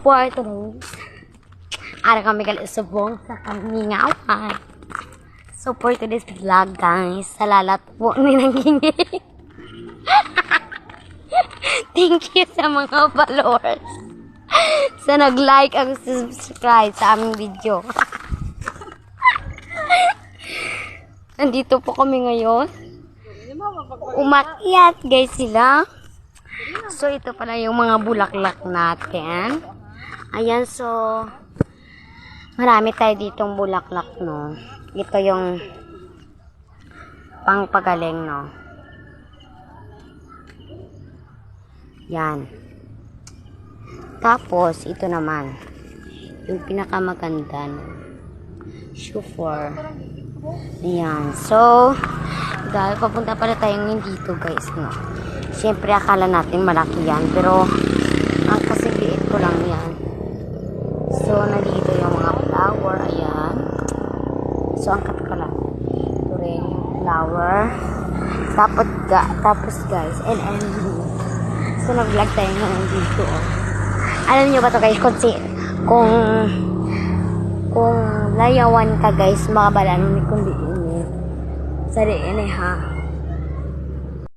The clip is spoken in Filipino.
po ito rin. Ara kami kalisubong sa kamingawan. So for today's vlog guys, salalat po ni nangingi. Thank you sa mga followers. Sa nag-like at subscribe sa aming video. Nandito po kami ngayon. Umakyat guys sila. So ito pala yung mga bulaklak natin. Ayan, so marami tayo ditong bulaklak, no. Ito yung pangpagaling, no. Yan. Tapos ito naman yung pinakamaganda, no. Shuffer. Ayan. So, dahil papunta pala tayong dito, guys, no. Siyempre, akala natin malaki yan. Pero, ang kasi liit ko lang yan. So, nandito yung mga flower. Ayan. So, ang kat ko lang. Ito rin yung flower. Tapos, guys, and so, nag-vlog tayo ngayon dito, oh. Alam nyo ba ito, guys, kung layawan ka guys, makabala nung kundi ini. Sari ini ha.